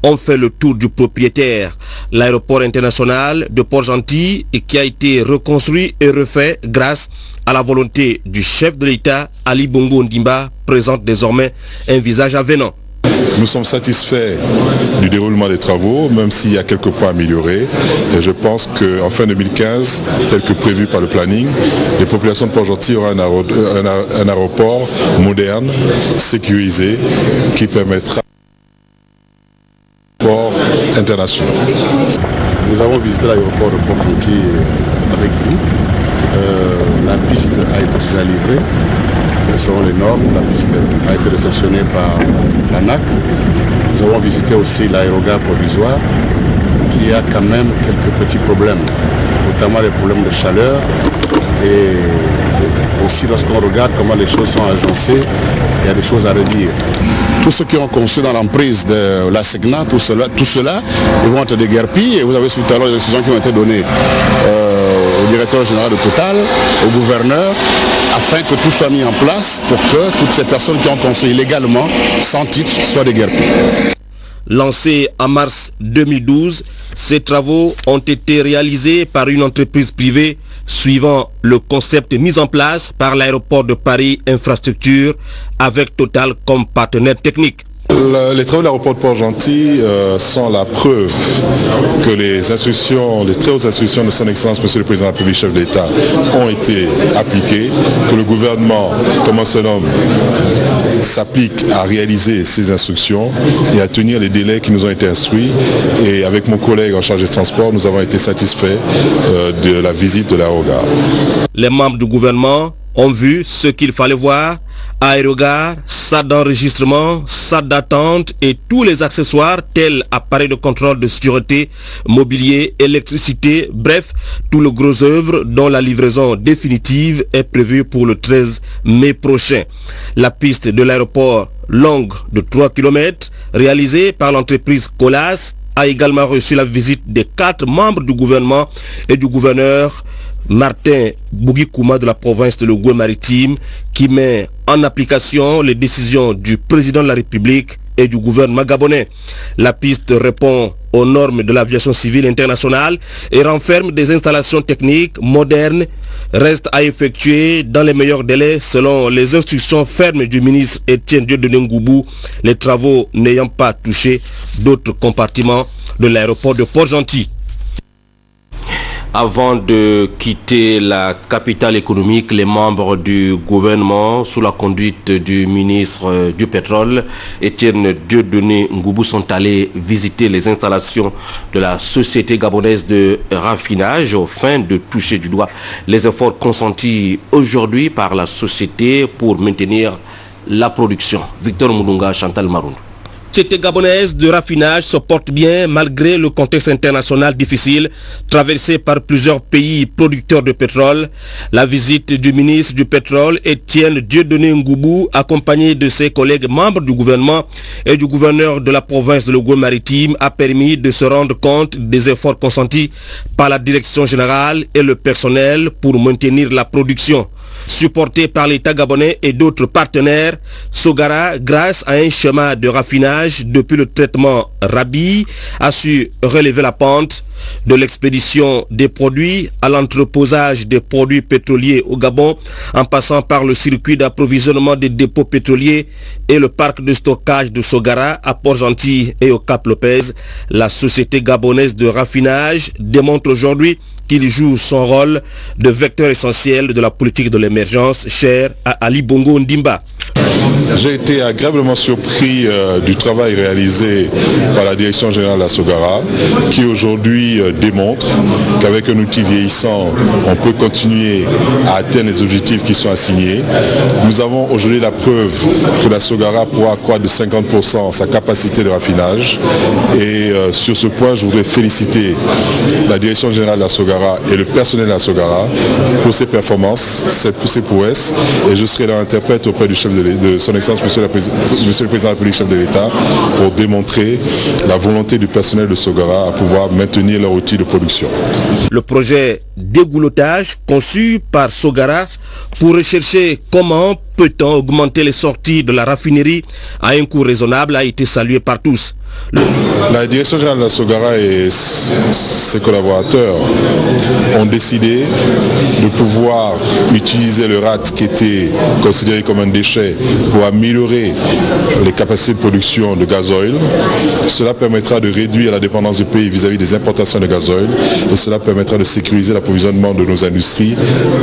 ont fait le tour du propriétaire. L'aéroport international de Port-Gentil, qui a été reconstruit et refait grâce à la volonté du chef de l'État, Ali Bongo Ondimba, présente désormais un visage avenant. Nous sommes satisfaits du déroulement des travaux, même s'il y a quelques points à améliorer. Et je pense qu'en fin 2015, tel que prévu par le planning, les populations de Port-Gentil auront un aéroport moderne, sécurisé, qui permettra international. Nous avons visité l'aéroport de Port-Gentil avec vous. La piste a été déjà livrée selon les normes. La piste a été réceptionnée par l'ANAC. Nous avons visité aussi l'aérogare provisoire qui a quand même quelques petits problèmes, notamment les problèmes de chaleur et aussi lorsqu'on regarde comment les choses sont agencées, il y a des choses à redire. Tous ceux qui ont conçu dans l'emprise de la SEGNA, tout cela, ils vont être déguerpis et vous avez tout à l'heure les décisions qui ont été données au directeur général de Total, au gouverneur, afin que tout soit mis en place pour que toutes ces personnes qui ont construit illégalement, sans titre, soient déguerpies. Lancés en mars 2012, ces travaux ont été réalisés par une entreprise privée suivant le concept mis en place par l'aéroport de Paris Infrastructure avec Total comme partenaire technique. Les travaux de l'aéroport de Port-Gentil sont la preuve que les instructions, les très hautes instructions de son Excellence Monsieur le Président de la République, chef de l'État, ont été appliquées, que le gouvernement, comme on se nomme, s'applique à réaliser ces instructions et à tenir les délais qui nous ont été instruits. Et avec mon collègue en charge des transports, nous avons été satisfaits de la visite de l'aérogare. Les membres du gouvernement ont vu ce qu'il fallait voir: aérogare, salle d'enregistrement, salle d'attente et tous les accessoires tels appareils de contrôle de sûreté, mobilier, électricité, bref, tout le gros œuvre dont la livraison définitive est prévue pour le 13 mai prochain. La piste de l'aéroport, longue de 3 km, réalisée par l'entreprise Colas, a également reçu la visite des 4 membres du gouvernement et du gouverneur Martin Bougikouma de la province de l'Ouest-Maritime, qui met en application les décisions du président de la République et du gouvernement gabonais. La piste répond aux normes de l'aviation civile internationale et renferme des installations techniques modernes. Reste à effectuer dans les meilleurs délais selon les instructions fermes du ministre Etienne Dieudonné Ngoubou, les travaux n'ayant pas touché d'autres compartiments de l'aéroport de Port-Gentil. Avant de quitter la capitale économique, les membres du gouvernement, sous la conduite du ministre du pétrole, Etienne Dieudonné Ngoubou, sont allés visiter les installations de la société gabonaise de raffinage au fin de toucher du doigt les efforts consentis aujourd'hui par la société pour maintenir la production. Victor Moudunga, Chantal Maroun. La société gabonaise de raffinage se porte bien malgré le contexte international difficile traversé par plusieurs pays producteurs de pétrole. La visite du ministre du pétrole Etienne Dieudonné Ngoubou, accompagné de ses collègues membres du gouvernement et du gouverneur de la province de l'Ouest-Maritime, a permis de se rendre compte des efforts consentis par la direction générale et le personnel pour maintenir la production. Supporté par l'État gabonais et d'autres partenaires, Sogara, grâce à un schéma de raffinage depuis le traitement Rabi, a su relever la pente de l'expédition des produits à l'entreposage des produits pétroliers au Gabon, en passant par le circuit d'approvisionnement des dépôts pétroliers et le parc de stockage de Sogara à Port-Gentil et au Cap-Lopez. La société gabonaise de raffinage démontre aujourd'hui qu'il joue son rôle de vecteur essentiel de la politique de l'émergence chère à Ali Bongo Ondimba. J'ai été agréablement surpris du travail réalisé par la direction générale de la Sogara, qui aujourd'hui démontre qu'avec un outil vieillissant, on peut continuer à atteindre les objectifs qui sont assignés. Nous avons aujourd'hui la preuve que la Sogara pourra accroître de 50% sa capacité de raffinage. Et sur ce point, je voudrais féliciter la direction générale de la Sogara et le personnel de la Sogara pour ses performances, pour ses prouesses. Et je serai l'interprète auprès du chef de son Excellence, Monsieur le Président de la République, chef de l'État, pour démontrer la volonté du personnel de Sogara à pouvoir maintenir leur outil de production. Le projet d'égoulottage conçu par Sogara pour rechercher comment peut-on augmenter les sorties de la raffinerie à un coût raisonnable a été salué par tous. La direction générale de la Sogara et ses collaborateurs ont décidé de pouvoir utiliser le RAT qui était considéré comme un déchet pour améliorer les capacités de production de gazoil. Cela permettra de réduire la dépendance du pays vis-à-vis des importations de gazoil et cela permettra de sécuriser l'approvisionnement de nos industries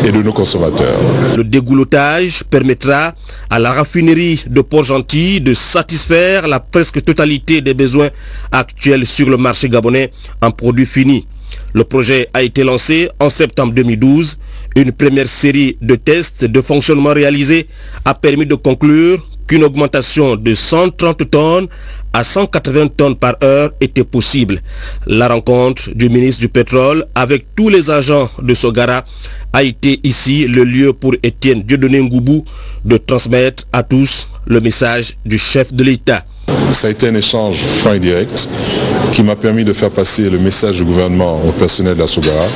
et de nos consommateurs. Le dégoulottage permettra à la raffinerie de Port-Gentil de satisfaire la presque totalité des besoins actuels sur le marché gabonais en produits finis. Le projet a été lancé en septembre 2012. Une première série de tests de fonctionnement réalisés a permis de conclure qu'une augmentation de 130 tonnes à 180 tonnes par heure était possible. La rencontre du ministre du Pétrole avec tous les agents de Sogara a été ici le lieu pour Étienne Dieudonné Ngoubou de transmettre à tous le message du chef de l'État. Ça a été un échange franc et direct qui m'a permis de faire passer le message du gouvernement au personnel de la Sogara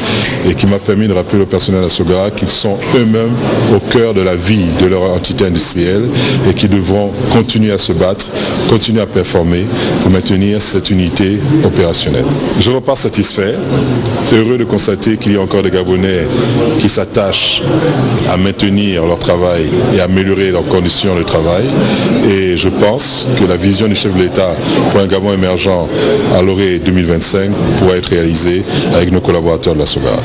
et qui m'a permis de rappeler au personnel de la Sogara qu'ils sont eux-mêmes au cœur de la vie de leur entité industrielle et qu'ils devront continuer à se battre, continuer à performer pour maintenir cette unité opérationnelle. Je repars satisfait, heureux de constater qu'il y a encore des Gabonais qui s'attachent à maintenir leur travail et à améliorer leurs conditions de travail et je pense que la vision du chef de l'État pour un Gabon émergent à l'orée 2025 pourra être réalisée avec nos collaborateurs de la Sogara.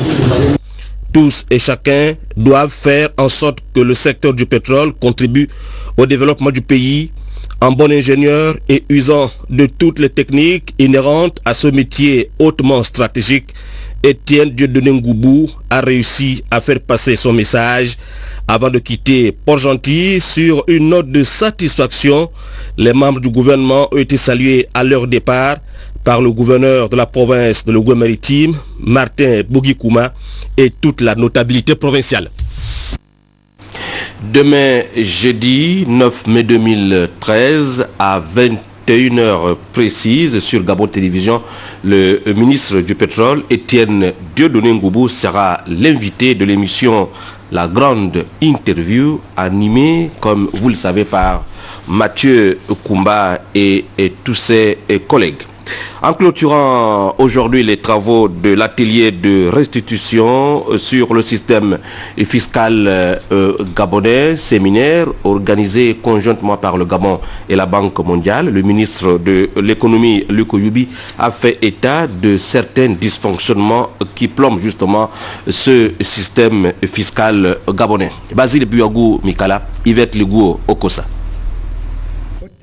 Tous et chacun doivent faire en sorte que le secteur du pétrole contribue au développement du pays en bon ingénieur et usant de toutes les techniques inhérentes à ce métier hautement stratégique. Étienne Dieudonné Ngoubou a réussi à faire passer son message avant de quitter Port-Gentil sur une note de satisfaction. Les membres du gouvernement ont été salués à leur départ par le gouverneur de la province de l'Ogooué-Maritime, Martin Bougikouma, et toute la notabilité provinciale. Demain, jeudi 9 mai 2013, à 21h précise sur Gabon Télévision, le ministre du Pétrole, Étienne Dieudonné Ngoubou, sera l'invité de l'émission La Grande Interview, animée, comme vous le savez, par Mathieu Koumba et tous ses collègues. En clôturant aujourd'hui les travaux de l'atelier de restitution sur le système fiscal gabonais, séminaire organisé conjointement par le Gabon et la Banque mondiale, le ministre de l'économie, Luc Oyubi, a fait état de certains dysfonctionnements qui plombent justement ce système fiscal gabonais. Basile Buyagou Mikala, Yvette Ligou Okosa.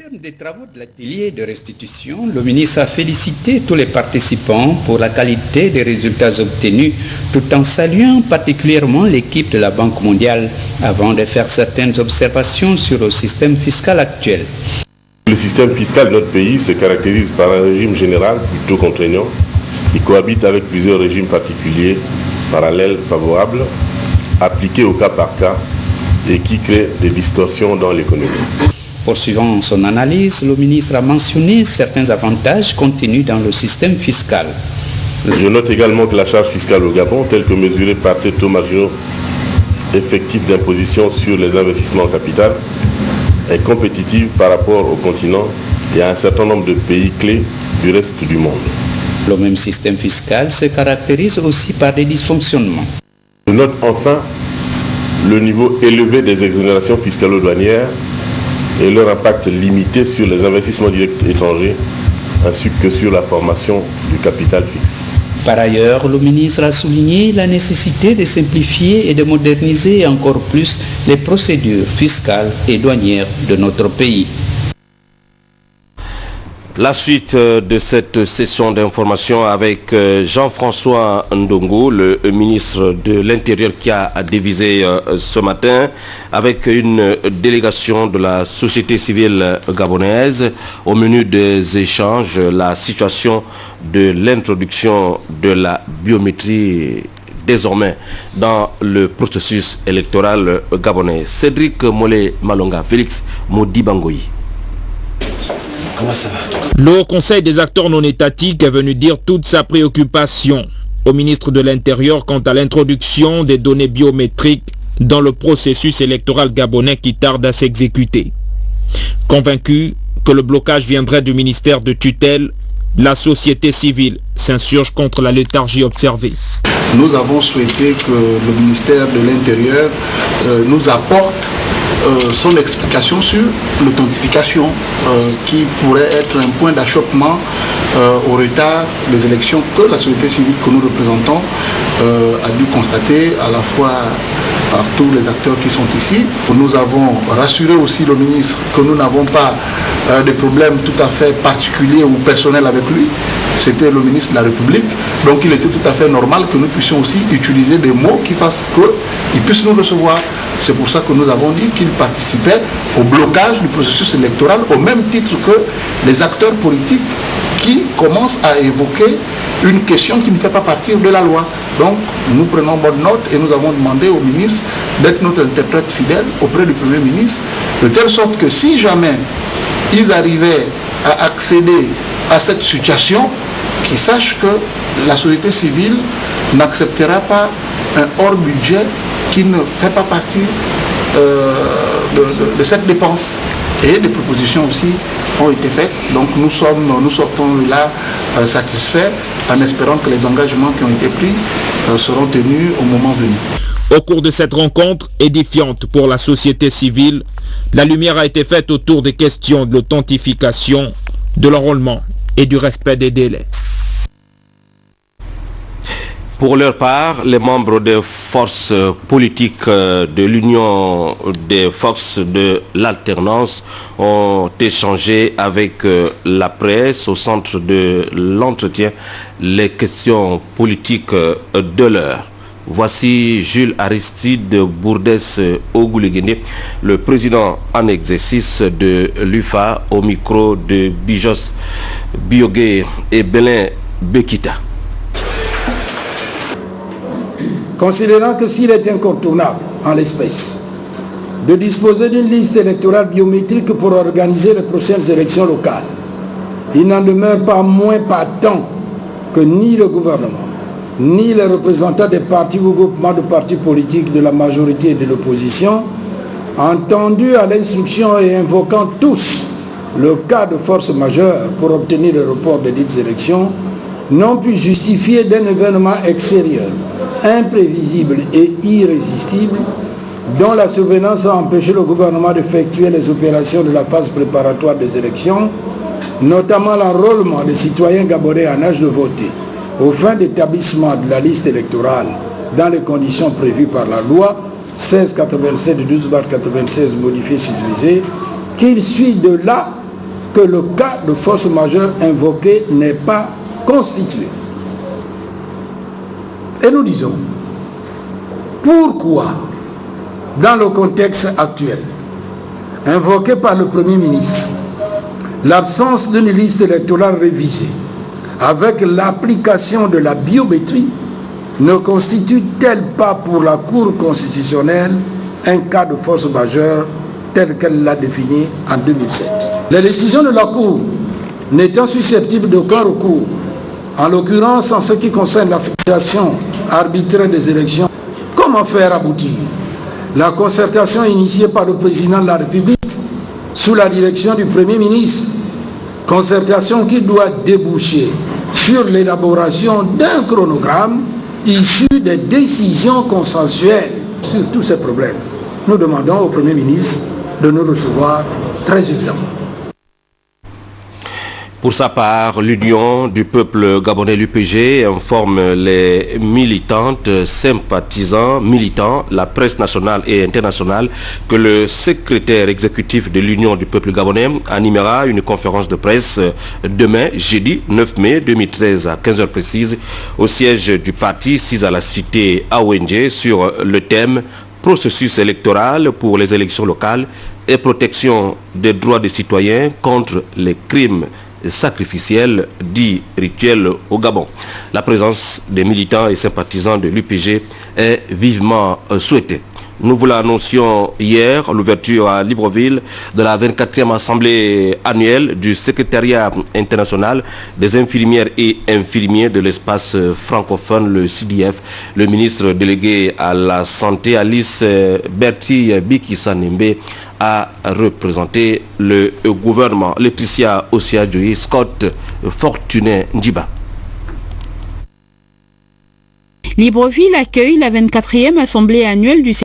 Des travaux de l'atelier de restitution, le ministre a félicité tous les participants pour la qualité des résultats obtenus, tout en saluant particulièrement l'équipe de la Banque mondiale avant de faire certaines observations sur le système fiscal actuel. Le système fiscal de notre pays se caractérise par un régime général plutôt contraignant qui cohabite avec plusieurs régimes particuliers, parallèles, favorables, appliqués au cas par cas et qui créent des distorsions dans l'économie. Poursuivant son analyse, le ministre a mentionné certains avantages contenus dans le système fiscal. Je note également que la charge fiscale au Gabon, telle que mesurée par ces taux marginaux effectifs d'imposition sur les investissements en capital, est compétitive par rapport au continent et à un certain nombre de pays clés du reste du monde. Le même système fiscal se caractérise aussi par des dysfonctionnements. Je note enfin le niveau élevé des exonérations fiscalo-douanières et leur impact limité sur les investissements directs étrangers ainsi que sur la formation du capital fixe. Par ailleurs, le ministre a souligné la nécessité de simplifier et de moderniser encore plus les procédures fiscales et douanières de notre pays. La suite de cette session d'information avec Jean-François Ndongo, le ministre de l'Intérieur qui a dévisé ce matin avec une délégation de la société civile gabonaise. Au menu des échanges, la situation de l'introduction de la biométrie désormais dans le processus électoral gabonais. Cédric Molé Malonga, Félix Modibangoyi. Comment ça va? Le Haut Conseil des acteurs non étatiques est venu dire toute sa préoccupation au ministre de l'Intérieur quant à l'introduction des données biométriques dans le processus électoral gabonais qui tarde à s'exécuter. Convaincu que le blocage viendrait du ministère de tutelle, la société civile s'insurge contre la léthargie observée. Nous avons souhaité que le ministère de l'Intérieur nous apporte son explication sur l'authentification qui pourrait être un point d'achoppement au retard des élections que la société civile que nous représentons a dû constater à la fois par tous les acteurs qui sont ici. Nous avons rassuré aussi le ministre que nous n'avons pas de problèmes tout à fait particuliers ou personnels avec lui. C'était le ministre de la République, donc il était tout à fait normal que nous puissions aussi utiliser des mots qui fassent qu'il puisse nous recevoir. C'est pour ça que nous avons dit qu'il participait au blocage du processus électoral au même titre que les acteurs politiques qui commencent à évoquer une question qui ne fait pas partie de la loi. Donc nous prenons bonne note et nous avons demandé au ministre d'être notre interprète fidèle auprès du Premier ministre, de telle sorte que si jamais ils arrivaient à accéder à cette situation, qu'ils sachent que la société civile n'acceptera pas un hors-budget qui ne fait pas partie de cette dépense. Et des propositions aussi ont été faites. Donc nous sortons là satisfaits en espérant que les engagements qui ont été pris seront tenus au moment venu. Au cours de cette rencontre édifiante pour la société civile, la lumière a été faite autour des questions de l'authentification, de l'enrôlement et du respect des délais. Pour leur part, les membres des forces politiques de l'Union des forces de l'alternance ont échangé avec la presse au centre de l'entretien les questions politiques de l'heure. Voici Jules Aristide Bourdès-Ogouléguéné, le président en exercice de l'UFA, au micro de Bijos Biogué et Belin Bekita. Considérant que s'il est incontournable, en l'espèce, de disposer d'une liste électorale biométrique pour organiser les prochaines élections locales, il n'en demeure pas moins patent que ni le gouvernement, ni les représentants des partis ou groupements de partis politiques de la majorité et de l'opposition, entendus à l'instruction et invoquant tous le cas de force majeure pour obtenir le report des dites élections, n'ont pu justifier d'un événement extérieur, imprévisible et irrésistible, dont la survenance a empêché le gouvernement d'effectuer les opérations de la phase préparatoire des élections, notamment l'enrôlement des citoyens gabonais en âge de voter, aux fins d'établissement de la liste électorale dans les conditions prévues par la loi 1687 12/96 modifiée subdivisée, qu'il suit de là que le cas de force majeure invoqué n'est pas constitué. Et nous disons, pourquoi, dans le contexte actuel, invoqué par le Premier ministre, l'absence d'une liste électorale révisée avec l'application de la biométrie ne constitue-t-elle pas pour la Cour constitutionnelle un cas de force majeure tel qu'elle l'a défini en 2007? Les décisions de la Cour n'étant susceptibles d'aucun recours, en l'occurrence en ce qui concerne l'affectation arbitraire des élections, comment faire aboutir la concertation initiée par le président de la République sous la direction du Premier ministre, concertation qui doit déboucher sur l'élaboration d'un chronogramme issu des décisions consensuelles sur tous ces problèmes. Nous demandons au Premier ministre de nous recevoir très urgemment. Pour sa part, l'Union du peuple gabonais, l'UPG, informe les militantes, sympathisants, militants, la presse nationale et internationale que le secrétaire exécutif de l'Union du peuple gabonais animera une conférence de presse demain, jeudi 9 mai 2013 à 15h précises, au siège du parti 6 à la cité AONG sur le thème processus électoral pour les élections locales et protection des droits des citoyens contre les crimes sacrificiel dit rituel au Gabon. La présence des militants et sympathisants de l'UPG est vivement souhaitée. Nous vous l'annoncions hier, l'ouverture à Libreville de la 24e assemblée annuelle du secrétariat international des infirmières et infirmiers de l'espace francophone, le CDF. Le ministre délégué à la santé, Alice Berti Bikisanembe, a représenté le gouvernement. Laetitia Osiadjoui, Scott Fortuné Ndjiba. Libreville accueille la 24e assemblée annuelle du